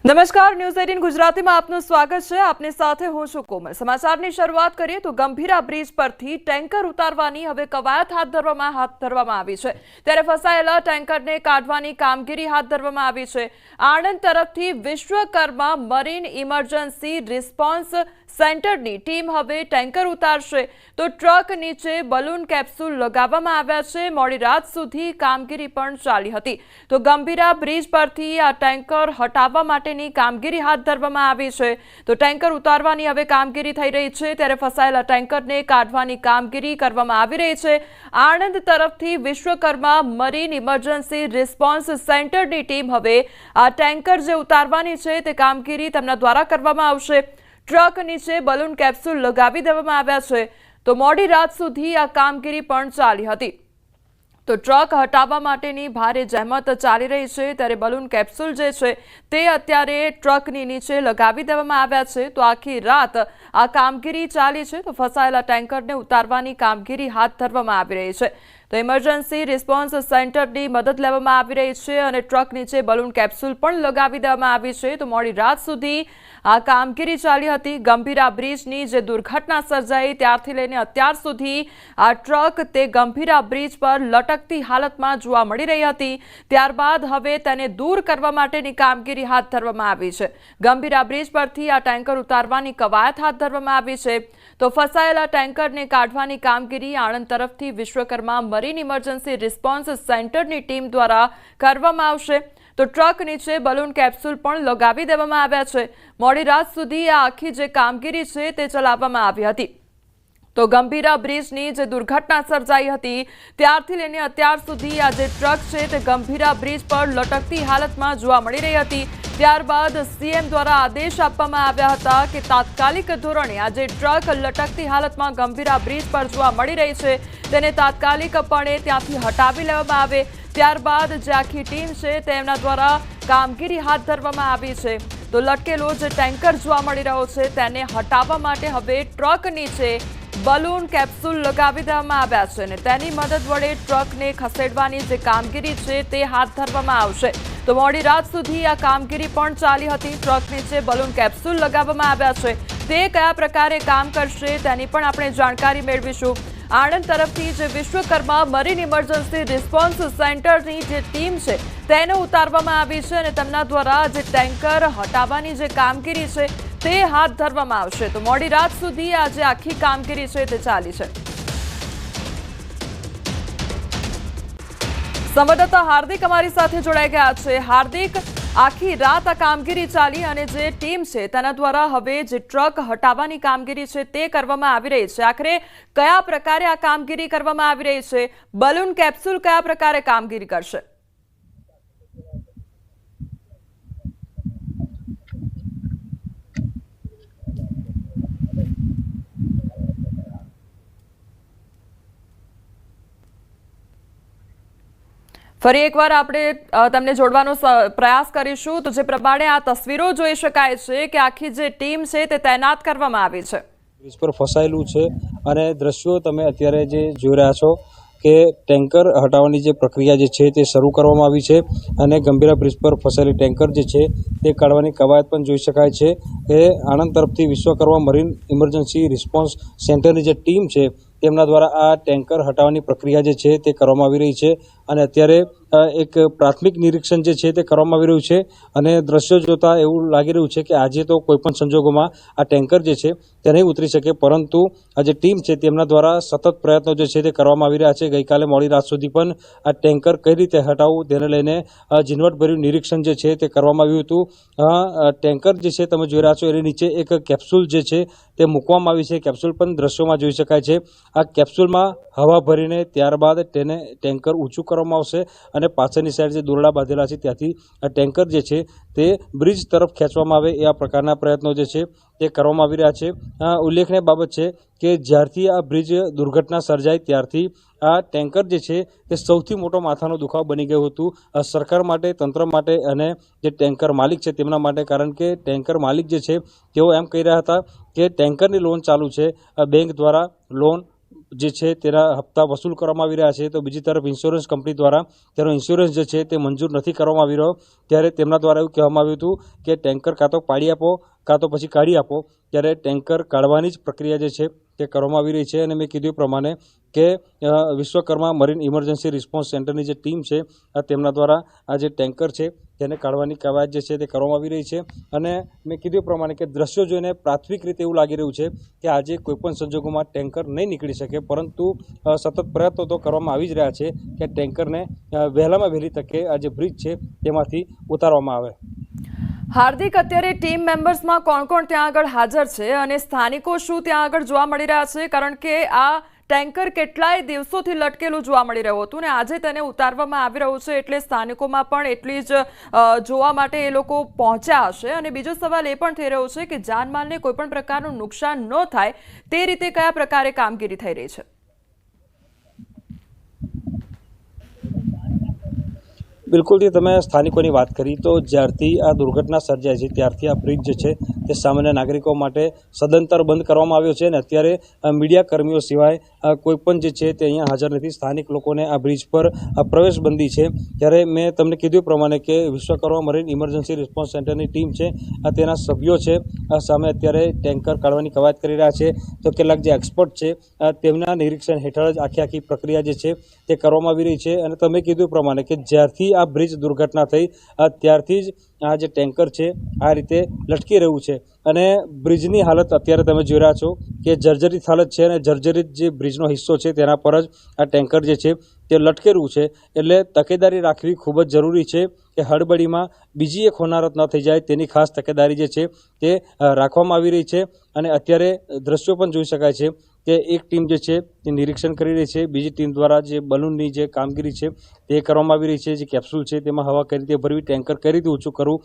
નમસ્કાર, ન્યૂઝ 18 ગુજરાતીમાં આપનું સ્વાગત છે। આપની સાથે હું છું કોમલ। સમાચારની શરૂઆત કરીએ તો ગંભીરા બ્રિજ પરથી ટેન્કર ઉતારવાની હવે કવાયત હાથ ધરવામાં આવી છે। ત્યારે ફસાયેલા ટેન્કરને કાઢવાની કામગીરી હાથ ધરવામાં આવી છે। આણંદ તરફથી વિશ્વકર્મા મરીન ઇમરજન્સી રિસ્પોન્સ સેન્ટરની ટીમ હવે ટેન્કર ઉતારશે તો ટ્રક નીચે બલૂન કેપ્સ્યુલ લગાવવામાં આવ્યા છે। મોડી રાત સુધી કામગીરી પણ ચાલી હતી તો ગંભીરા બ્રિજ પરથી આ ટેન્કર હટાવવા માટેની કામગીરી હાથ ધરવામાં આવી છે। તો ટેન્કર ઉતારવાની હવે કામગીરી થઈ રહી છે। ત્યારે ફસાયેલા ટેન્કરને કાઢવાની કામગીરી કરવામાં આવી રહી છે। આણંદ તરફથી વિશ્વકર્મા મરીન ઇમરજન્સી રિસ્પોન્સ સેન્ટરની ટીમ હવે આ ટેન્કર જે ઉતારવાની છે તે કામગીરી તેમના દ્વારા કરવામાં આવશે। ટ્રક નીચે બલૂન કેપ્સ્યુલ લગાવી દેવામાં આવ્યા છે તો મોડી રાત સુધી આ કામગીરી પણ ચાલી હતી તો ટ્રક હટાવવા માટેની ભારે જહેમત ચાલી રહી છે। ત્યારે બલૂન કેપ્સ્યુલ જે છે તે અત્યારે ટ્રકની નીચે લગાવી દેવામાં આવ્યા છે તો આખી રાત આ કામગીરી ચાલી છે તો ફસાયેલા ટેન્કરને ઉતારવાની કામગીરી હાથ ધરવામાં આવી રહી છે। તો ઇમરજન્સી રિસ્પોન્સ સેન્ટરની મદદ લેવામાં આવી રહી છે અને ટ્રક નીચે બલૂન કેપ્સ્યુલ પણ લગાવી દેવામાં આવી છે તો મોડી રાત સુધી આ કામગીરી ચાલી હતી। ગંભીરા બ્રિજની જે દુર્ઘટના સર્જાઈ ત્યારથી લઈને અત્યાર સુધી આ ટ્રક તે ગંભીરા બ્રિજ પર લટકતી હાલતમાં જોવા મળી રહી હતી। ત્યારબાદ હવે તેને દૂર કરવા માટેની કામગીરી હાથ ધરવામાં આવી છે। ગંભીરા બ્રિજ પરથી આ ટેન્કર ઉતારવાની કવાયત હાથ ધરવામાં આવી છે તો ફસાયેલા ટેન્કરને કાઢવાની કામગીરી આણંદ તરફથી વિશ્વકર્મા મરીન ઇમરજન્સી રિસ્પોન્સ સેન્ટરની ટીમ દ્વારા કરવામાં આવશે તો ટ્રક નીચે બલૂન કેપ્સ્યુલ પણ લગાવી દેવામાં આવ્યા છે। મોડી રાત સુધી આ આખી જે કામગીરી છે તે ચલાવવામાં આવી હતી તો ગંભીરા બ્રિજની જે દુર્ઘટના સર્જાઈ હતી ત્યારથી લઈને અત્યાર સુધી આ જે ટ્રક છે તે ગંભીરા બ્રિજ પર લટકતી હાલતમાં જોવા મળી રહી હતી। ત્યારબાદ સીએમ દ્વારા આદેશ આપવામાં આવ્યા હતા કે તાત્કાલિક ધોરણે આ જે ટ્રક લટકતી હાલતમાં ગંભીરા બ્રિજ પર જોવા મળી રહી છે તેને તાત્કાલિકપણે ત્યાંથી હટાવી લેવામાં આવે। ત્યારબાદ જે આખી ટીમ છે તેમના દ્વારા કામગીરી હાથ ધરવામાં આવી છે તો લટકેલો જે ટેન્કર જોવા મળી રહ્યો છે તેને હટાવવા માટે હવે ટ્રક નીચે બલૂન કેપ્સ્યુલ લગાવી દેવામાં આવ્યા છે અને તેની મદદ વડે ટ્રકને ખસેડવાની જે કામગીરી છે તે હાથ ધરવામાં આવશે તો મોડી રાત સુધી આ કામગીરી પણ ચાલી હતી। ટ્રક નીચે બલૂન કેપ્સ્યુલ લગાવવામાં આવ્યા છે તે કયા પ્રકારે કામ કરશે તેની પણ આપણે જાણકારી મેળવીશું। આણંદ તરફથી જે વિશ્વકર્મા મરીન ઇમરજન્સી રિસ્પોન્સ સેન્ટરની જે ટીમ છે તેને ઉતારવામાં આવી છે અને તેમના દ્વારા જે ટેન્કર હટાવવાની જે કામગીરી છે તે હાથ ધરવામાં આવશે તો મોડી રાત સુધી આ જે આખી કામગીરી છે તે ચાલી છે। સંવાદદાતા હાર્દિક અમારી સાથે જોડાઈ ગયા છે। હાર્દિક, આખી રાત આ કામગીરી ચાલી અને જે ટીમ છે તેના દ્વારા હવે જે ટ્રક હટાવવાની કામગીરી છે તે કરવામાં આવી રહી છે। આખરે કયા પ્રકારે આ કામગીરી કરવામાં આવી રહી છે? બલૂન કેપ્સ્યુલ કયા પ્રકારે કામગીરી કરશે? ફરી એકવાર આપણે તમને જોડવાનો પ્રયાસ કરીશું તો જે પ્રમાણે આ તસવીરો જોઈ શકાય છે કે આખી જે ટીમ છે તે તૈનાત કરવામાં આવી છે। બ્રિજ પર ફસાયેલું છે અને દ્રશ્યો તમે અત્યારે જે જોઈ રહ્યા છો કે ટેન્કર હટાવવાની જે પ્રક્રિયા જે છે તે શરૂ કરવામાં આવી છે અને ગંભીરા બ્રિજ પર ફસાયેલી ટેન્કર જે છે તે કાઢવાની કવાયત પણ જોઈ શકાય છે કે આણંદ તરફથી વિશ્વકર્મા મરીન ઇમરજન્સી રિસ્પોન્સ સેન્ટરની જે ટીમ છે તેમના દ્વારા આ ટેન્કર હટાવવાની પ્રક્રિયા જે છે તે કરવામાં આવી રહી છે અને અત્યારે એક પ્રાથમિક નિરીક્ષણ જે છે તે કરવામાં આવી રહ્યું છે અને દ્રશ્યો જોતા એવું લાગી રહ્યું છે કે આજે તો કોઈપણ સંજોગોમાં આ ટેન્કર જે છે તે નહીં ઉતરી શકે પરંતુ આ જે ટીમ છે તેમના દ્વારા સતત પ્રયત્નો જે છે તે કરવામાં આવી રહ્યા છે। ગઈકાલે મોડી રાત સુધી પણ આ ટેન્કર કઈ રીતે હટાવવું તેને લઈને ઝીણવટભર્યું નિરીક્ષણ જે છે તે કરવામાં આવ્યું હતું। ટેન્કર જે છે તમે જોઈ રહ્યા છો એની નીચે એક કેપ્સ્યુલ જે છે તે મૂકવામાં આવી છે। કેપ્સ્યુલ પણ દ્રશ્યોમાં જોઈ શકાય છે। આ કેપ્સ્યુલમાં હવા ભરીને ત્યારબાદ તેને ટેન્કર ઊંચું કરવામાં આવશે અને પાછળની સાઈડ જે દોરડા બાંધેલા છે ત્યાંથી આ ટેન્કર જે છે તે બ્રિજ તરફ ખેંચવામાં આવે એ આ પ્રકારના પ્રયત્નો જે છે તે કરવામાં આવી રહ્યા છે। ઉલ્લેખનીય બાબત છે કે જ્યારથી આ બ્રિજ દુર્ઘટના સર્જાઈ ત્યારથી આ ટેન્કર જે છે તે સૌથી મોટો માથાનો દુખાવો બની ગયું હતું સરકાર માટે, તંત્ર માટે અને જે ટેન્કર માલિક છે તેમના માટે। કારણ કે ટેન્કર માલિક જે છે તેઓ એમ કહી રહ્યા હતા કે ટેન્કરની લોન ચાલુ છે, બેંક દ્વારા લોન જે છે તેના હપ્તા વસૂલ કરવામાં આવી રહ્યા છે, તો બીજી તરફ ઇન્સ્યોરન્સ કંપની દ્વારા તેનો ઇન્સ્યોરન્સ જે છે તે મંજૂર નથી કરવામાં આવી રહ્યો. ત્યારે તેમના દ્વારા એવું કહેવામાં આવ્યું હતું કે ટેન્કર કાં તો પાડી આપો કાં તો પછી કાઢી આપો. ત્યારે ટેન્કર કાઢવાની જ પ્રક્રિયા જે છે તે કરવામાં આવી રહી છે. અને મેં કીધું એ પ્રમાણે કે વિશ્વકર્મા મરીન ઇમરજન્સી રિસ્પોન્સ સેન્ટરની જે ટીમ છે તેમના દ્વારા આ જે ટેન્કર છે તેને કાઢવાની કવાયત જે છે તે કરવામાં આવી રહી છે. અને મેં કીધું એ પ્રમાણે કે દ્રશ્યો જોઈને પ્રાથમિક રીતે એવું લાગી રહ્યું છે કે આજે કોઈપણ સંજોગોમાં ટેન્કર નહીં નીકળી શકે, પરંતુ સતત પ્રયત્નો તો કરવામાં આવી જ રહ્યા છે કે ટેન્કરને વહેલામાં વહેલી તકે આ જે બ્રિજ છે તેમાંથી ઉતારવામાં આવે. હાર્દિક, અત્યારે ટીમ મેમ્બર્સમાં કોણ કોણ ત્યાં આગળ હાજર છે અને સ્થાનિકો શું ત્યાં આગળ જોવા મળી રહ્યા છે? કારણ કે આ ટેન્કર કેટલાય દિવસોથી લટકેલું જોવા મળી રહ્યું હતું ને આજે તેને ઉતારવામાં આવી રહ્યું છે, એટલે સ્થાનિકોમાં પણ એટલી જ જોવા માટે એ લોકો પહોંચ્યા હશે. અને બીજો સવાલ એ પણ થઈ રહ્યો છે કે જાનમાલને કોઈ પણ પ્રકારનું નુકસાન ન થાય તે રીતે કયા પ્રકારે કામગીરી થઈ રહી છે? બિલકુલથી તમે સ્થાનિકોની વાત કરી તો જ્યારથી આ દુર્ઘટના સર્જાય છે ત્યારથી આ બ્રિજ જે છે તે સામાન્ય નાગરિકો માટે સદંતર બંધ કરવામાં આવ્યો છે. અને અત્યારે મીડિયા કર્મીઓ સિવાય કોઈ પણ જે છે તે અહીંયા હાજર નથી. સ્થાનિક લોકોને આ બ્રિજ પર પ્રવેશ બંધી છે. ત્યારે મેં તમને કીધું પ્રમાણે કે વિશ્વકર્મા મરીન ઇમરજન્સી રિસ્પોન્સ સેન્ટરની ટીમ છે તેના સભ્યો છે સામે અત્યારે ટેન્કર કાઢવાની કવાયત કરી રહ્યા છે. તો કેટલાક જે એક્સપર્ટ છે તેમના નિરીક્ષણ હેઠળ જ આખી પ્રક્રિયા જે છે તે કરવામાં આવી રહી છે. અને તમે કીધું પ્રમાણે કે જ્યારથી આ બ્રિજ દુર્ઘટના થઈ ત્યારથી જ આ જે ટેન્કર છે આ રીતે લટકી રહ્યું છે. અને બ્રિજની હાલત અત્યારે તમે જોઈ રહ્યા છો કે જર્જરિત હાલત છે. અને જર્જરિત જે બ્રિજનો હિસ્સો છે તેના પર જ આ ટેન્કર જે છે તે લટકેલું છે. એટલે તકેદારી રાખવી ખૂબ જ જરૂરી છે કે હડબડીમાં બીજી એક હોનારત ન થઈ જાય તેની ખાસ તકેદારી જે છે તે રાખવામાં આવી રહી છે. અને અત્યારે દ્રશ્યો પણ જોઈ શકાય છે કે એક ટીમ જે છે તે નિરીક્ષણ કરી રહી છે, બીજી ટીમ દ્વારા જે બલૂનની જે કામગીરી છે તે કરવામાં આવી રહી છે. જે કેપ્સ્યુલ છે તેમાં હવા કઈ રીતે ભરવી, ટેન્કર કઈ રીતે ઊંચું કરવું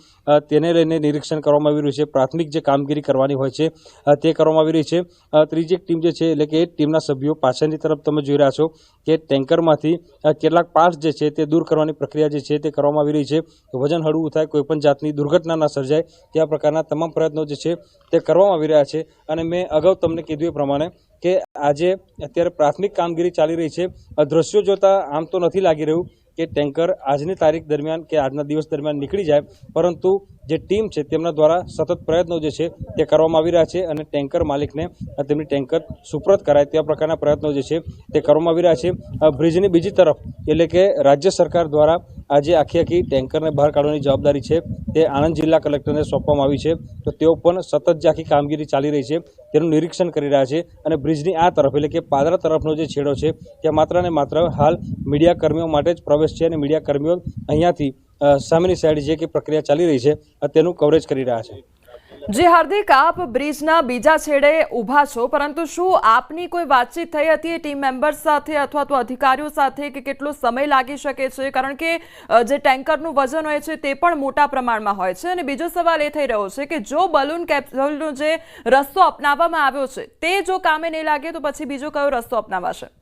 તેને લઈને નિરીક્ષણ કરવામાં આવી રહ્યું છે. પ્રાથમિક જે કામગીરી કરવાની હોય છે તે કરવામાં આવી રહી છે. ત્રીજી એક ટીમ જે છે એટલે કે એ ટીમના સભ્યો પાછળની તરફ તમે જોઈ રહ્યા છો કે ટેન્કરમાંથી કેટલાક પાર્ટ્સ જે છે તે દૂર કરવાની પ્રક્રિયા જે છે તે કરવામાં આવી રહી છે. વજન હળવું થાય, કોઈપણ જાતની દુર્ઘટના ન સર્જાય તે પ્રકારના તમામ પ્રયત્નો જે છે તે કરવામાં આવી રહ્યા છે. અને મેં અગાઉ તમને કીધું એ પ્રમાણે કે આજે અત્યારે પ્રાથમિક કામગીરી ચાલી રહી છે. દ્રશ્યો જોતા આમ તો નથી લાગી રહ્યું કે ટેન્કર આજની તારીખ દરમિયાન કે આજના દિવસ દરમિયાન નીકળી જાય, પરંતુ જે ટીમ છે તેમના દ્વારા સતત પ્રયત્નો જે છે તે કરવામાં આવી રહ્યા છે. અને ટેન્કર માલિકને તેમની ટેન્કર સુપ્રત કરાય તેવા પ્રકારના પ્રયત્નો જે છે તે કરવામાં આવી રહ્યા છે. બ્રિજની બીજી તરફ એટલે કે રાજ્ય સરકાર દ્વારા આજે આખી ટેન્કરને બહાર કાઢવાની જવાબદારી છે તે આણંદ જિલ્લા કલેક્ટરને સોંપવામાં આવી છે. તો તેઓ પણ સતત જે આખી કામગીરી ચાલી રહી છે તેનું નિરીક્ષણ કરી રહ્યા છે. અને બ્રિજની આ તરફ એટલે કે પાદરા તરફનો જે છેડો છે ત્યાં માત્ર ને માત્ર હાલ મીડિયા કર્મીઓ માટે જ પ્રવેશ છે. અને મીડિયા કર્મીઓ અહીંયાથી સામેની સાઈડ જે કે પ્રક્રિયા ચાલી રહી છે તેનું કવરેજ કરી રહ્યા છે. જી હાર્દિક, આપ બ્રિજના બીજા છેડે ઊભા છો, પરંતુ શું આપની કોઈ વાતચીત થઈ હતી ટીમ મેમ્બર્સ સાથે અથવા તો અધિકારીઓ સાથે કે કેટલો સમય લાગી શકે છે? કારણ કે જે ટેન્કરનું વજન હોય છે તે પણ મોટા પ્રમાણમાં હોય છે. અને બીજો સવાલ એ થઈ રહ્યો છે કે જો બલૂન કેપ્સ્યુલનો જે રસ્તો અપનાવવામાં આવ્યો છે તે જો કામે નહીં લાગે તો પછી બીજો કયો રસ્તો અપનાવાશે?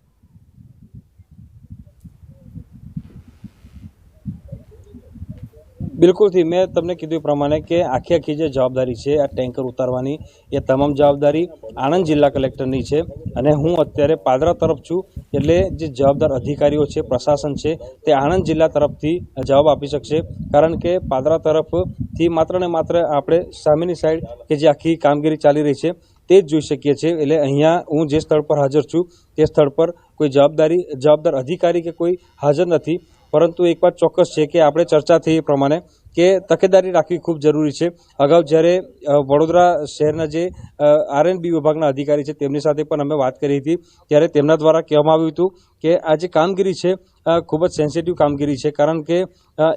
બિલકુલથી મેં તમને કીધું એ પ્રમાણે કે આખી જે જવાબદારી છે આ ટેન્કર ઉતારવાની એ તમામ જવાબદારી આણંદ જિલ્લા કલેક્ટરની છે. અને હું અત્યારે પાદરા તરફ છું, એટલે જે જવાબદાર અધિકારીઓ છે, પ્રશાસન છે, તે આણંદ જિલ્લા તરફથી જવાબ આપી શકશે. કારણ કે પાદરા તરફથી માત્ર ને માત્ર આપણે સામેની સાઈડ કે જે આખી કામગીરી ચાલી રહી છે તે જ જોઈ શકીએ છીએ. એટલે અહીંયા હું જે સ્થળ પર હાજર છું તે સ્થળ પર કોઈ જવાબદાર અધિકારી કે કોઈ હાજર નથી. પરંતુ એક વાત ચોક્કસ છે કે આપણે ચર્ચા થઈ એ પ્રમાણે કે તકેદારી રાખવી ખૂબ જરૂરી છે. અગાઉ જ્યારે વડોદરા શહેરના જે R&B વિભાગના અધિકારી છે તેમની સાથે પણ અમે વાત કરી હતી, ત્યારે તેમના દ્વારા કહેવામાં આવ્યું હતું કે આ જે કામગીરી છે ખૂબ જ સેન્સિટિવ કામગીરી છે. કારણ કે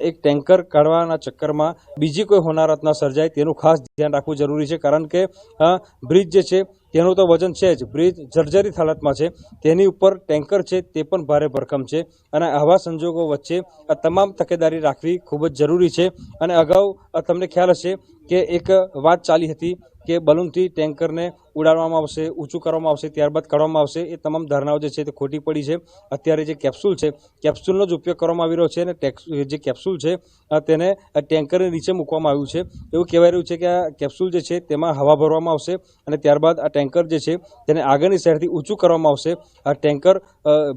એક ટેન્કર કાઢવાના ચક્કરમાં બીજી કોઈ હોનારત ન સર્જાય તેનું ખાસ ધ્યાન રાખવું જરૂરી છે. કારણ કે બ્રિજ જે છે તેનું તો વજન છે જ, બ્રિજ જર્જરિત હાલતમાં છે, તેની ઉપર ટેન્કર છે તે પણ ભારે ભરકમ છે. અને આવા સંજોગો વચ્ચે આ તમામ તકેદારી રાખવી ખૂબ જ જરૂરી છે. અને અગાઉ તમને ખ્યાલ હશે કે એક વાત ચાલી હતી કે બલૂનથી ટેન્કરને ઉડાડવામાં આવશે, ઊંચું કરવામાં આવશે, ત્યારબાદ કાઢવામાં આવશે, એ તમામ ધારણાઓ જે છે તે ખોટી પડી છે. અત્યારે જે કેપ્સ્યુલ છે, કેપ્સ્યુલનો જ ઉપયોગ કરવામાં આવી રહ્યો છે અને જે કેપ્સ્યુલ છે તેને ટેન્કરની નીચે મૂકવામાં આવ્યું છે. એવું કહેવાય રહ્યું છે કે આ કેપ્સ્યુલ જે છે તેમાં હવા ભરવામાં આવશે અને ત્યારબાદ આ ટેન્કર જે છે તેને આગળની સાઈડથી ઊંચું કરવામાં આવશે. આ ટેન્કર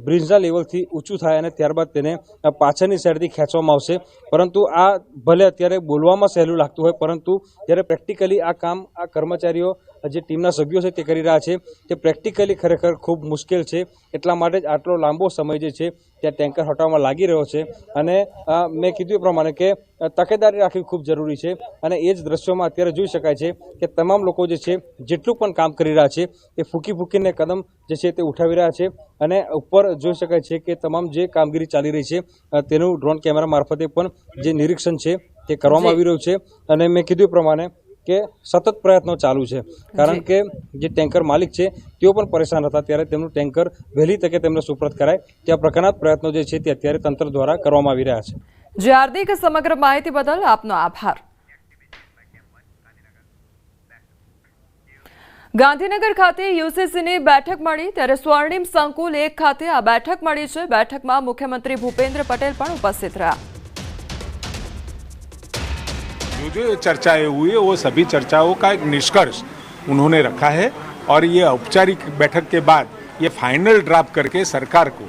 બ્રિજના લેવલથી ઊંચું થાય અને ત્યારબાદ તેને પાછળની સાઈડથી ખેંચવામાં આવશે. પરંતુ આ ભલે અત્યારે બોલવામાં સહેલું લાગતું હોય, પરંતુ જ્યારે પ્રેક્ટિકલી આ કામ આ કર્મચારીઓ જે ટીમના સભ્યો છે તે કરી રહ્યા છે, તે પ્રેક્ટિકલી ખરેખર ખૂબ મુશ્કેલ છે. એટલા માટે જ આટલો લાંબો સમય જે છે ત્યાં ટેન્કર હટાવવામાં લાગી રહ્યો છે. અને મેં કીધું એ પ્રમાણે કે તકેદારી રાખવી ખૂબ જરૂરી છે. અને એ જ દ્રશ્યોમાં અત્યારે જોઈ શકાય છે કે તમામ લોકો જે છે જેટલું પણ કામ કરી રહ્યા છે એ ફૂંકીને કદમ જે છે તે ઉઠાવી રહ્યા છે. અને ઉપર જોઈ શકાય છે કે તમામ જે કામગીરી ચાલી રહી છે તેનું ડ્રોન કેમેરા મારફતે પણ જે નિરીક્ષણ છે તે કરવામાં આવી રહ્યું છે. અને મેં કીધું એ પ્રમાણે કે સતત પ્રયત્નો ચાલુ છે, કારણ કે જે ટેન્કર માલિક છે તેઓ પણ પરેશાન હતા, ત્યારે તેમનું ટેન્કર વહેલી તકે તેમને સુપરત કરાય ત્યાં પ્રકારના પ્રયત્નો જે છે તે અત્યારે તંત્ર દ્વારા કરવામાં આવી રહ્યા છે. જે હાર્દિક, સમગ્ર માહિતી બદલ આપનો આભાર. ગાંધીનગર ખાતે યુસીસીની બેઠક મળી, ત્યારે સ્વર્ણિમ સંકુલ 1 ખાતે આ બેઠક મળી છે. બેઠકમાં મુખ્યમંત્રી ભૂपेंद्र पटेल પણ ઉપસ્થિત રહ્યા. जो चर्चाएं हुई है वो सभी चर्चाओं का एक निष्कर्ष उन्होंने रखा है और ये औपचारिक बैठक के बाद ये फाइनल ड्राफ्ट करके सरकार को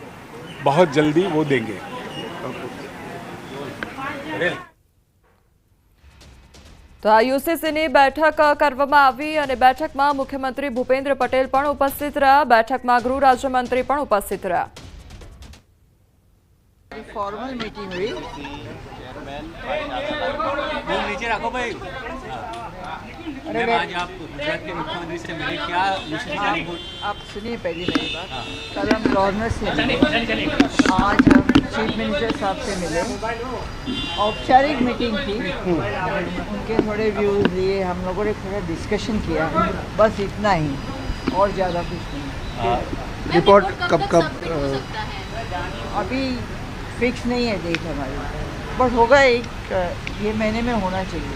बहुत जल्दी वो देंगे. તો આ યુસીસીની બેઠક કરવામાં આવી અને બેઠકમાં મુખ્યમંત્રી ભૂपेंद्र पटेल પણ ઉપસ્થિત રહ્યા. બેઠકમાં ગૃહ રાજ્યમંત્રી પણ ઉપસ્થિત રહ્યા. फॉर्मल मीटिंग हुई. नीचे रखो भाई. मैम आज आप गुजरात के मुख्यमंत्री से मिले, क्या आप सुनिए पहली मेरी बात. कल हम गवर्नर से मिले, आज हम चीफ मिनिस्टर साहब से मिले. औपचारिक मीटिंग थी, उनके थोड़े व्यूज लिए, हम लोगों ने थोड़ा डिस्कशन किया, बस इतना ही, और ज़्यादा कुछ नहीं. रिपोर्ट कब अभी फिक्स नहीं है डेट हमारी, बट होगा ये महीने में होना चाहिए.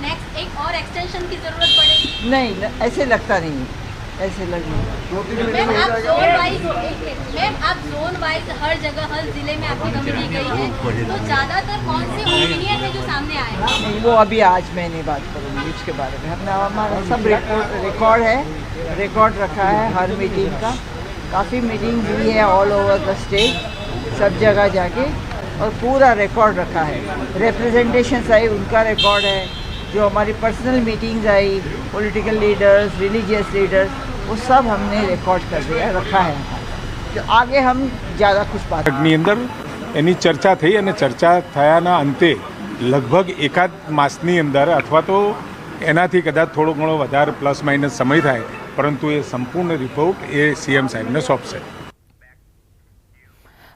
नेक्स्ट एक और एक्सटेंशन की जरूरत पड़ेगी? नहीं, ऐसे लगता नहीं, ऐसे लग नहीं. मैम आप जोन वाइज हर जगह हर जिले में आपकी कमेटी गई है, तो ज्यादातर कौन से ओपिनियन है जो सामने आए? नहीं, वो अभी आज मैं नहीं बात करूँगी उसके बारे में. हमने हमारा सब रिकॉर्ड है, रिकॉर्ड रखा है हर मीटिंग का. काफ़ी मीटिंग हुई है ऑल ओवर द स्टेट, सब जगह जाके, और पूरा रिकॉर्ड रखा है. रिप्रेजेंटेशंस आई, उनका रिकॉर्ड है. जो हमारी पर्सनल मीटिंग्स आई, पॉलिटिकल लीडर्स, रिलीजियस लीडर्स, वो सब हमने रिकॉर्ड कर दिया, रखा है. तो आगे हम ज़्यादा कुछ बात ની અંદર એની ચર્ચા થઈ અને ચર્ચા થયાના અંતે લગભગ એકાદ માસની અંદર અથવા તો એનાથી કદાચ થોડો ઘણો વધારે પ્લસ માઇનસ સમય થાય, પરંતુ એ સંપૂર્ણ રિપોર્ટ એ સીએમ સાહેબને સોંપશે.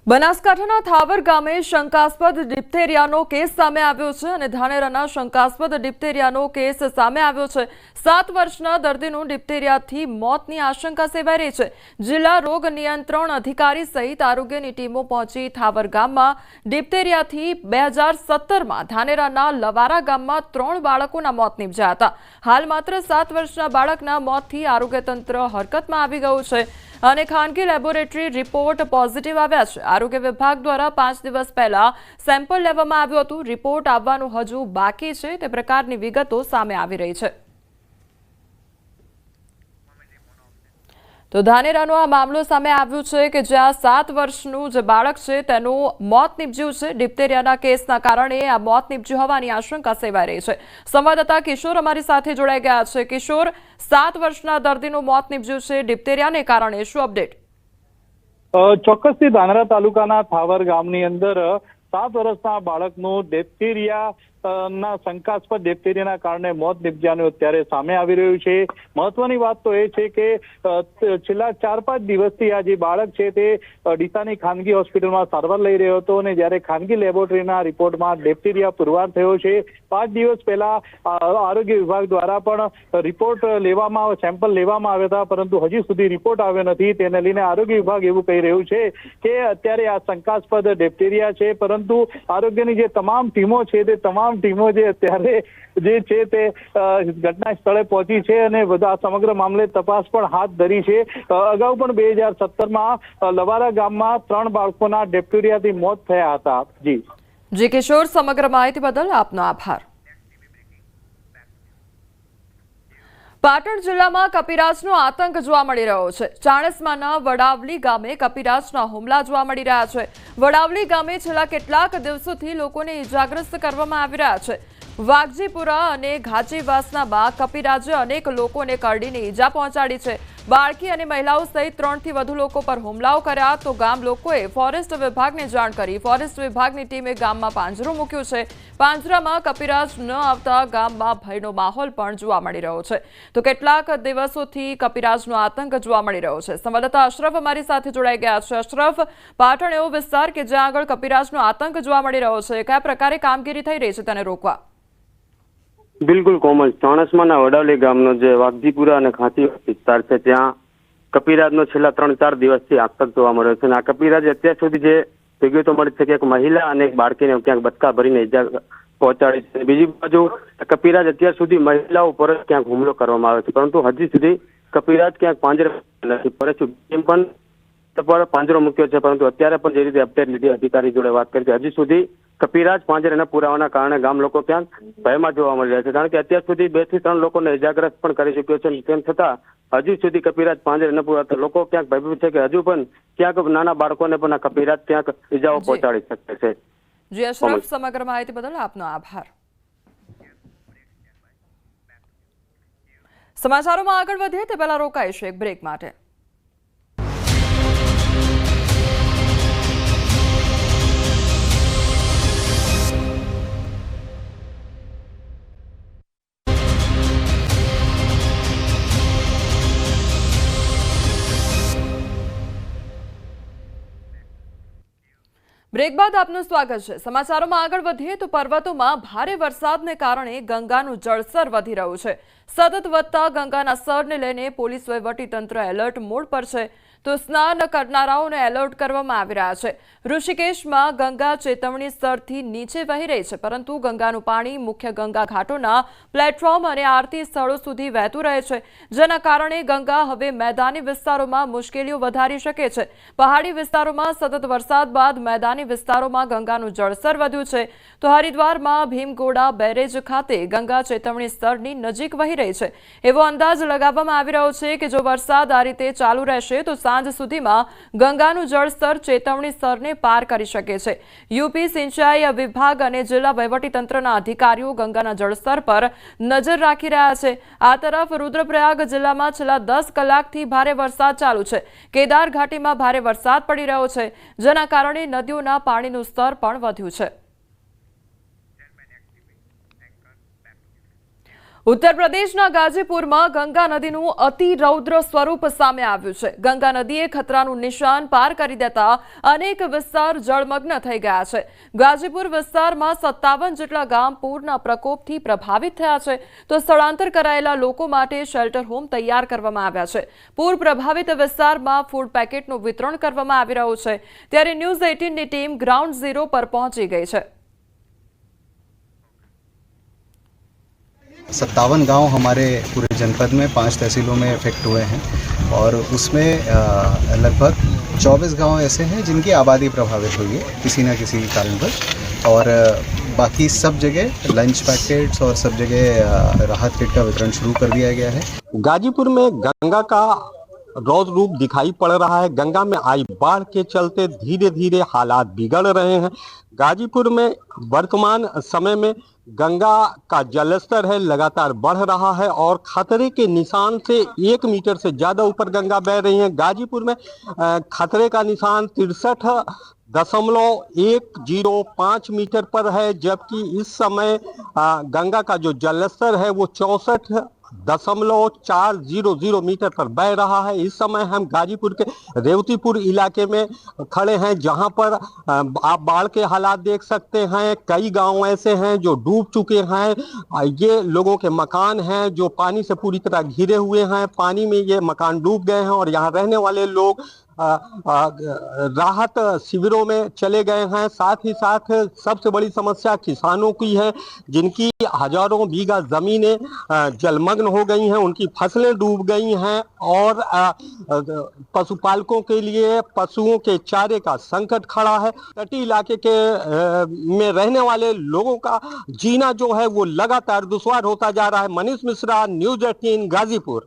બનાસકાંઠાના થાવર ગામે શંકાસ્પદ ડિપ્થેરિયાનો કેસ સામે આવ્યો છે અને ધાનેરાના શંકાસ્પદ ડિપ્થેરિયાનો કેસ સામે આવ્યો છે. 7 વર્ષના દર્દીનું ડિપ્થેરિયાથી મોતની આશંકા સેવાઈ રહી છે. જિલ્લા રોગ નિયંત્રણ અધિકારી સહિત આરોગ્યની ટીમો પહોંચી થાવર ગામમાં ડિપ્થેરિયાથી 2017માં ધાનેરાના લવારા ગામમાં 3 બાળકોના મોત નીપજ્યા હતા. હાલ માત્ર 7 વર્ષના બાળકના મોતથી આરોગ્યતંત્ર હરકતમાં આવી ગયું છે અને ખાનગી લેબોરેટરી રિપોર્ટ પોઝિટિવ આવ્યા છે. આરોગ્ય વિભાગ દ્વારા 5 દિવસ પહેલા સેમ્પલ લેવામાં આવ્યું હતું. રિપોર્ટ આવવાનું હજુ બાકી છે, તે પ્રકારની વિગતો સામે આવી રહી છે. તો ધાનેરાનો આ મામલો સામે આવ્યો છે કે જ્યાં 7 વર્ષનું જે બાળક છે તેનું મોત નીપજ્યું છે. ડિપ્થેરિયાના કેસના કારણે આ મોત નીપજ્યું હોવાની આશંકા સેવાઈ રહી છે. સંવાદદાતા કિશોર અમારી સાથે જોડાઈ ગયા છે. કિશોર, 7 વર્ષના દર્દીનું મોત નીપજ્યું છે ડિપ્થેરિયાને કારણે, શું અપડેટ? ચોક્કસથી ધાનેરા તાલુકાના થાવર ગામની અંદર 7 વર્ષના બાળકનું ડિપ્થેરિયા ના શંકાસ્પદ ડિપ્થેરિયાના કારણે મોત નીપજ્યાનું અત્યારે સામે આવી રહ્યું છે. મહત્વની વાત તો એ છે કે છેલ્લા 4-5 દિવસથી આ જે બાળક છે તે ડીસાની ખાનગી હોસ્પિટલમાં સારવાર લઈ રહ્યો હતો અને જ્યારે ખાનગી લેબોરેટરીના રિપોર્ટમાં ડિપ્થેરિયા પુરવાર થયો છે. 5 દિવસ પહેલા આરોગ્ય વિભાગ દ્વારા પણ રિપોર્ટ લેવામાં, સેમ્પલ લેવામાં આવ્યા હતા, પરંતુ હજી સુધી રિપોર્ટ આવ્યો નથી. તેને લઈને આરોગ્ય વિભાગ એવું કહી રહ્યું છે કે અત્યારે આ શંકાસ્પદ ડિપ્થેરિયા છે, પરંતુ આરોગ્યની જે તમામ ટીમો છે તે તમામ તમામ ટીમો જે અત્યારે જે છે તે ઘટના સ્થળે પહોંચી છે અને બધા સમગ્ર મામલે તપાસ પણ હાથ ધરી છે. અગાઉ પણ 2017માં લવારા ગામમાં 3 બાળકોના ડિપ્થેરિયાથી મોત થયા હતા. જી કિશોર, સમગ્ર માહિતી બદલ આપનો આભાર. પાટણ જિલ્લામાં કપિરાજનો આતંક જોવા મળી રહ્યો છે. ચાણસ્માના વડાવલી ગામે કપિરાજના હુમલા જોવા મળી રહ્યા છે. વડાવલી ગામે છેલ્લા કેટલાક દિવસોથી લોકોને ઇજાગ્રસ્ત કરવામાં આવી રહ્યા છે. વાઘજીપુરા અને ઘાચીવાસનામાં કપિરાજે અનેક લોકોને કરડીને ઈજા પહોંચાડી છે. બાળકી અને મહિલાઓ સહિત 3 થી વધુ લોકો પર હુમલાઓ કર્યા તો ગામ લોકોએ ફોરેસ્ટ વિભાગને જાણ કરી. ફોરેસ્ટ વિભાગની ટીમે ગામમાં પાંજરો મૂક્યો છે. પાંજરામાં કપિરાજ ન આવતા ગામમાં ભયનો માહોલ પણ જોવા મળી રહ્યો છે. તો કેટલાક દિવસોથી કપિરાજનો આતંક જોવા મળી રહ્યો છે. સંવાદદાતા અશરફ અમારી સાથે જોડાઈ ગયા છે. અશરફ, પાટણ એવો વિસ્તાર કે જ્યાં આગળ કપિરાજનો આતંક જોવા મળી રહ્યો છે, કયા પ્રકારે કામગીરી થઈ રહી છે તેને રોકવા? બિલકુલ કોમલ, ચાણસ્માના વડાવલી ગામનો જે વાઘજીપુરા અને ઘાંચી વિસ્તાર છે ત્યાં કપિરાજનો છેલ્લા 3-4 દિવસથી આતંક જોવા મળ્યો છે. અને આ કપિરાજ અત્યાર સુધી જે વિગતો મળી છે કે એક મહિલા અને એક બાળકીને ક્યાંક બચકા ભરીને ઈજા પહોંચાડી છે. બીજી બાજુ કપિરાજ અત્યાર સુધી મહિલાઓ પર ક્યાંક હુમલો કરવામાં આવ્યો છે, પરંતુ હજી સુધી કપિરાજ ક્યાંક પાંજરે નથી. ફોરેસ્ટ ટીમ પણ પર પાંજરો મૂક્યો છે, પરંતુ અત્યારે પણ જે રીતે અપડેટ લીધી અધિકારી જોડે વાત કરી છે, હજી સુધી કપિરાજ પાંજરે ન પુરાવાના કારણે ગામ લોકો ક્યાંક ભયમાં જોવા મળી રહ્યા છે. કારણ કે અત્યાર સુધી 2 થી 3 લોકોને ઇજાગ્રસ્ત પણ કરી ચૂક્યો છે. તેમ છતાં હજી સુધી કપિરાજ પાંજરે ન પુરાતા લોકો ક્યાંક ભયભીત છે કે હજુ પણ ક્યાંક નાના બાળકોને પણ આ કપિરાજ ક્યાંક ઇજાઓ પહોંચાડી શકે છે. જી અશરફ, સમગ્ર માહિતી બદલ આપનો આભાર. સમાચારોમાં આગળ વધીએ તે પહેલા રોકાઈશું એક બ્રેક માટે. બ્રેક બાદ આપનું સ્વાગત છે. સમાચારોમાં આગળ વધીએ તો પર્વતોમાં ભારે વરસાદને કારણે ગંગાનું જળસ્તર વધી રહ્યું છે. સતત વધતા ગંગાના સ્તરને લઈને પોલીસ વહીવટીતંત્ર એલર્ટ મોડ પર છે. તો સ્નાન કરનારાઓને એલર્ટ કરવામાં આવી રહ્યા છે. ઋષિકેશમાં ગંગા ચેતવણી સ્તરથી નીચે વહી રહી છે, પરંતુ ગંગાનું પાણી મુખ્ય ગંગા ઘાટોના પ્લેટફોર્મ અને આરતી સ્થળો સુધી વહેતું રહે છે, જેના કારણે ગંગા હવે મેદાની વિસ્તારોમાં મુશ્કેલીઓ વધારી શકે છે. પહાડી વિસ્તારોમાં સતત વરસાદ બાદ મેદાની વિસ્તારોમાં ગંગાનું જળસ્તર વધ્યું છે. તો હરિદ્વારમાં ભીમગોડા બેરેજ ખાતે ગંગા ચેતવણી સ્તરની નજીક વહી રહી છે. એવો અંદાજ લગાવવામાં આવી રહ્યો છે કે જો વરસાદ આ રીતે ચાલુ રહેશે તો સાંજ સુધીમાં ગંગાનું જળસ્તર ચેતવણી સ્તરને પાર કરી શકે છે. યુપી સિંચાઈ વિભાગ અને જિલ્લા વહીવટીતંત્રના અધિકારીઓ ગંગાના જળસ્તર પર નજર રાખી રહ્યા છે. આ તરફ રુદ્રપ્રયાગ જિલ્લામાં છેલ્લા 10 કલાકથી ભારે વરસાદ ચાલુ છે. કેદાર ઘાટીમાં ભારે વરસાદ પડી રહ્યો છે, જેના કારણે નદીઓના પાણીનું સ્તર પણ વધ્યું છે. ઉત્તર પ્રદેશના ગાજીપુરમાં ગંગા નદીનું અતિ રૌદ્ર સ્વરૂપ સામે આવ્યું છે. ગંગા નદીએ ખતરાનું નિશાન પાર કરી દેતા અનેક વિસ્તાર જળમગ્ન થઈ ગયા છે. ગાજીપુર વિસ્તારમાં 57 જેટલા ગામ પૂરના પ્રકોપથી પ્રભાવિત થયા છે. તો સ્થળાંતર કરાયેલા લોકો માટે શેલ્ટર હોમ તૈયાર કરવામાં આવ્યા છે. પૂર પ્રભાવિત વિસ્તારમાં ફૂડ પેકેટનું વિતરણ કરવામાં આવી રહ્યું છે. ત્યારે ન્યૂઝ 18ની ટીમ ગ્રાઉન્ડ ઝીરો પર પહોંચી ગઈ છે. 57 गांव हमारे पूरे जनपद में 5 तहसीलों में इफेक्ट हुए हैं और उसमें लगभग 24 गांव ऐसे हैं जिनकी आबादी प्रभावित हुई है किसी न किसी कारणवश और बाकी सब जगह लंच पैकेट्स और सब जगह राहत किट का वितरण शुरू कर दिया गया है. गाजीपुर में गंगा का रौद्र रूप दिखाई पड़ रहा है. गंगा में आई बाढ़ के चलते धीरे धीरे हालात बिगड़ रहे हैं. गाजीपुर में वर्तमान समय में गंगा का जलस्तर है लगातार बढ़ रहा है और खतरे के निशान से 1 मीटर से ज्यादा ऊपर गंगा बह रही है. गाजीपुर में खतरे का निशान 63.105 मीटर पर है, जबकि इस समय गंगा का जो जलस्तर है वो 64.400 मीटर पर बह रहा है. इस समय हम गाजीपुर के रेवतीपुर इलाके में खड़े हैं, जहां पर आप बाढ़ के हालात देख सकते हैं. कई गांव ऐसे हैं जो डूब चुके हैं. ये लोगों के मकान हैं जो पानी से पूरी तरह घिरे हुए हैं. पानी में ये मकान डूब गए हैं और यहाँ रहने वाले लोग राहत शिविरों में चले गए हैं। साथ ही साथ सबसे बड़ी समस्या किसानों की है, जिनकी हजारों बीघा जमीनें जलमग्न हो गई हैं, उनकी फसलें डूब गई हैं और पशुपालकों के लिए पशुओं के चारे का संकट खड़ा है। तटीय इलाके के में रहने वाले लोगों का जीना जो है वो लगातार दुश्वार होता जा रहा है। मनीष मिश्रा, न्यूज़ 18 गाजीपुर।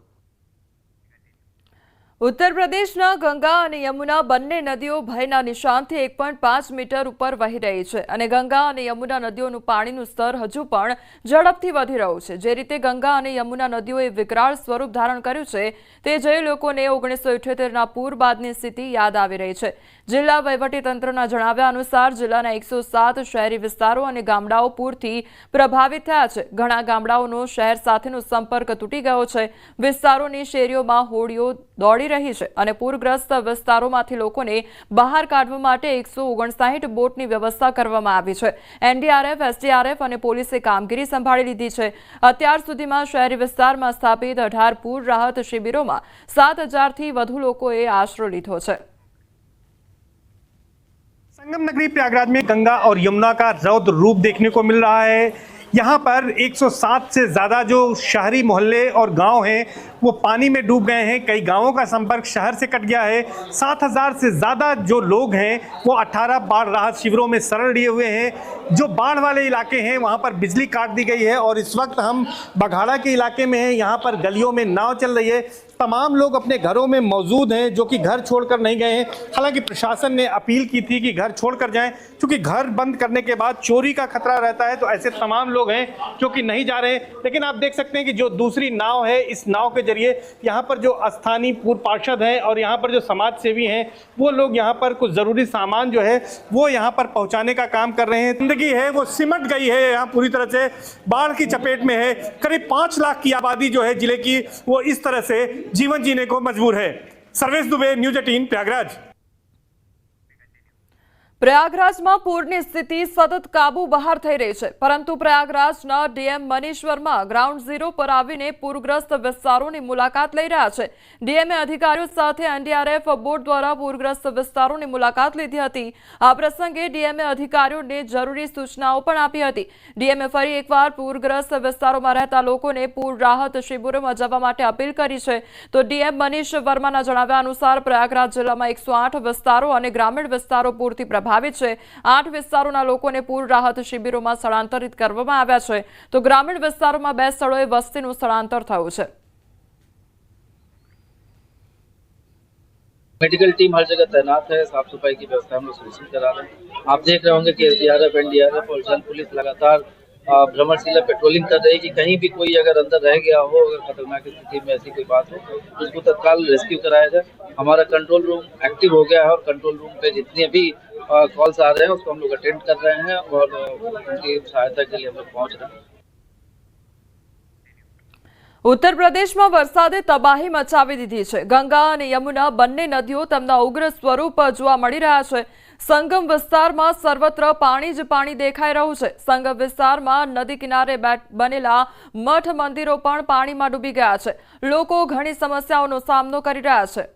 ઉત્તર પ્રદેશના ગંગા અને યમુના બંને નદીઓ ભયના નિશાનથી 1.5 મીટર ઉપર વહી રહી છે અને ગંગા અને યમુના નદીઓનું પાણીનું સ્તર હજુ પણ ઝડપથી વધી રહ્યું છે। જે રીતે ગંગા અને યમુના નદીઓએ વિકરાળ સ્વરૂપ ધારણ કર્યું છે તે જોઈ લોકોને 1978ના પૂર બાદની સ્થિતિ યાદ આવી રહી છે। જિલ્લા વહીવટીતંત્રના જણાવ્યા अनुसार જિલ્લાના 107 શહેરી વિસ્તારો અને ગામડાઓ પૂરથી પ્રભાવિત થયા છે। ઘણા ગામડાઓનો શહેર સાથેનો સંપર્ક તૂટી ગયો છે। વિસ્તારોની શેરીઓમાં હોડીઓ દોડી रही है और पूरग्रस्त विस्तारोमांथी लोकोने बहार काढवा माटे 159 बोटनी व्यवस्था करवामां आवी छे। एनडीआरएफ, एसडीआरएफ और पोलीसे कामगीरी संभाળી લીધી છે। અત્યાર સુધીમાં શહેરી વિસ્તારમાં સ્થાપિત 18 પૂર રાહત શિબિરોમાં 7000 થી વધુ લોકોએ આશરો લીધો છે। संगम नगरी प्रयागराज में गंगा और यमुना का रौद्र रूप देखने को मिल रहा है। यहाँ पर 107 से ज़्यादा जो शहरी मोहल्ले और गांव हैं वो पानी में डूब गए हैं। कई गांवों का संपर्क शहर से कट गया है। 7000 से ज़्यादा जो लोग हैं वो 18 बाढ़ राहत शिविरों में शरण लिए हुए हैं। जो बाढ़ वाले इलाके हैं वहाँ पर बिजली काट दी गई है और इस वक्त हम बघाड़ा के इलाके में हैं। यहाँ पर गलियों में नाव चल रही है। तमाम लोग अपने घरों में मौजूद हैं जो कि घर छोड़कर नहीं गए हैं। हालांकि प्रशासन ने अपील की थी कि घर छोड़कर जाएं, क्योंकि घर बंद करने के बाद चोरी का खतरा रहता है। तो ऐसे तमाम लोग हैं जो कि नहीं जा रहे हैं। लेकिन आप देख सकते हैं कि जो दूसरी नाव है, इस नाव के जरिए यहाँ पर जो स्थानीय पूर्व पार्षद हैं और यहाँ पर जो समाज सेवी हैं वो लोग यहाँ पर कुछ ज़रूरी सामान जो है वो यहाँ पर पहुँचाने का काम कर रहे हैं। जिंदगी है वो सिमट गई है, यहाँ पूरी तरह से बाढ़ की चपेट में है। करीब 5 लाख की आबादी जो है जिले की वो इस तरह से जीवन जीने को मजबूर है। सर्वेश दुबे, न्यूज़ 18 प्रयागराज। પ્રયાગરાજમાં પૂરની સ્થિતિ સતત કાબુ બહાર થઈ રહી છે, પરંતુ પ્રયાગરાજના DM Manish Verma ground zero પર આવીને પૂરગ્રસ્ત વિસ્તારોની મુલાકાત લઈ રહ્યા છે। ડીએમએ અધિકારીઓ સાથે એનડીઆરએફ બોટ દ્વારા પૂરગ્રસ્ત વિસ્તારોની મુલાકાત લીધી હતી। આ પ્રસંગે ડીએમએ અધિકારીઓને જરૂરી સૂચનાઓ પણ આપી હતી। ડીએમએ ફરી એકવાર પૂરગ્રસ્ત વિસ્તારોમાં રહેતા લોકોને પૂર રાહત શિબિરોમાં જવા માટે અપીલ કરી છે। તો ડીએમ મનીષ વર્માના જણાવ્યા અનુસાર પ્રયાગરાજ જિલ્લામાં 108 વિસ્તારો અને ગ્રામીણ વિસ્તારો પૂરથી પ્રભાવિત છે। 8 વિસ્તારોના લોકોને પૂર રાહત શિબિરોમાં સ્થળાંતરિત કરવામાં આવ્યા છે, તો ગ્રામીણ વિસ્તારોમાં 2 સ્થળોએ વસ્તીનું સ્થળાંતર થયું છે। मेडिकल टीम हर जगह तैनात है। साफ सफाई की व्यवस्था हम लोग सुनिश्चित करा रहे हैं। आप देख रहे होंगे कि एसडीआरएफ, एनडीआरएफ और जल पुलिस लगातार भ्रमणशीला पेट्रोलिंग कर रही है कि कहीं भी कोई अगर अंदर रह गया हो, अगर खतरनाक स्थिति में ऐसी कोई बात हो तो उसको तत्काल रेस्क्यू कराया जाए। हमारा कंट्रोल रूम एक्टिव हो गया है और कंट्रोल रूम पे जितने भी कॉल्स आ रहे हैं उसको हम लोग अटेंड कर रहे हैं और उनकी सहायता के लिए हम लोग पहुंच रहे हैं। उत्तर प्रदेशમાં વરસાદે તબાહી મચાવી દીધી છે। ગંગા અને યમુના બંને નદીઓ તેમના ઉગ્ર સ્વરૂપ જોવા મળી રહ્યા છે। સંગમ વિસ્તારમાં સર્વત્ર પાણી જ પાણી દેખાઈ રહ્યું છે। સંગમ વિસ્તારમાં નદી કિનારે બનેલા મઠ મંદિરો પણ પાણીમાં ડૂબી ગયા છે। લોકો ઘણી સમસ્યાઓનો સામનો કરી રહ્યા છે।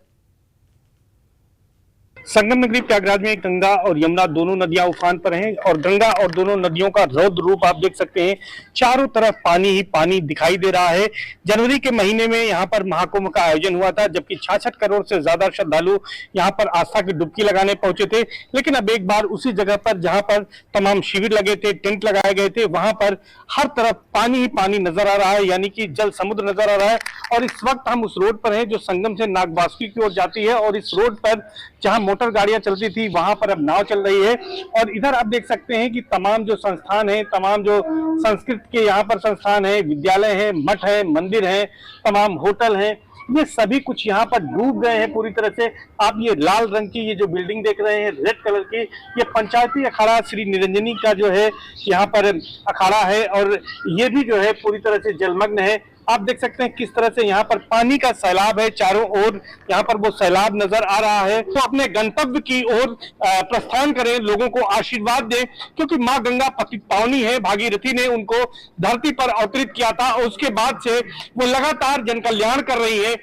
संगम नगरी प्रयागराज में गंगा और यमुना दोनों नदियां उफान पर हैं और गंगा और दोनों नदियों का रौद्र रूप आप देख सकते हैं। चारों तरफ पानी ही पानी दिखाई दे रहा है। जनवरी के महीने में यहाँ पर महाकुंभ का आयोजन हुआ था, जबकि 66 करोड़ से ज्यादा श्रद्धालु यहाँ पर आस्था की डुबकी लगाने पहुंचे थे। लेकिन अब एक बार उसी जगह पर जहाँ पर तमाम शिविर लगे थे, टेंट लगाए गए थे, वहां पर हर तरफ पानी ही पानी नजर आ रहा है, यानी कि जल समुद्र नजर आ रहा है। और इस वक्त हम उस रोड पर हैं जो संगम से नागबासुकी की ओर जाती है और इस रोड पर जहां मोटर गाड़ियां चलती थी वहां पर अब नाव चल रही है। और इधर आप देख सकते हैं कि तमाम जो संस्थान हैं, तमाम जो संस्कृत के यहाँ पर संस्थान हैं, विद्यालय हैं, मठ हैं, मंदिर हैं, तमाम होटल हैं, ये सभी कुछ यहाँ पर डूब गए हैं पूरी तरह से। आप ये लाल रंग की ये जो बिल्डिंग देख रहे हैं, रेड कलर की, ये पंचायती अखाड़ा श्री निरंजनी का जो है यहाँ पर अखाड़ा है और ये भी जो है पूरी तरह से जलमग्न है। आप देख सकते हैं किस तरह से यहाँ पर पानी का सैलाब है। चारों ओर यहाँ पर वो सैलाब नजर आ रहा है। तो अपने गंतव्य की ओर प्रस्थान करें, लोगों को आशीर्वाद दें, क्योंकि माँ गंगा पतित पावनी है। भागीरथी ने उनको धरती पर अवतरित किया था और उसके बाद से वो लगातार जन कल्याण कर रही है।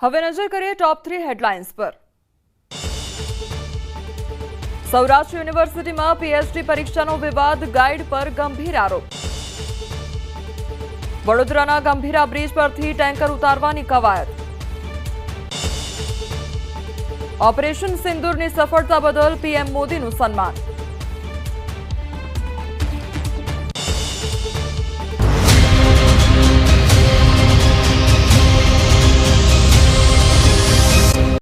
હવે નજર કરીએ ટોપ 3 હેડલાઇન્સ પર। સૌરાષ્ટ્ર યુનિવર્સિટીમાં પીએચડી પરીક્ષાનો વિવાદ, ગાઈડ પર ગંભીર આરોપ। વડોદરાના ગંભીરા બ્રિજ પરથી ટેન્કર ઉતારવાની કવાયત। ઓપરેશન સિંદૂરની સફળતા બદલ પીએમ મોદીનું સન્માન।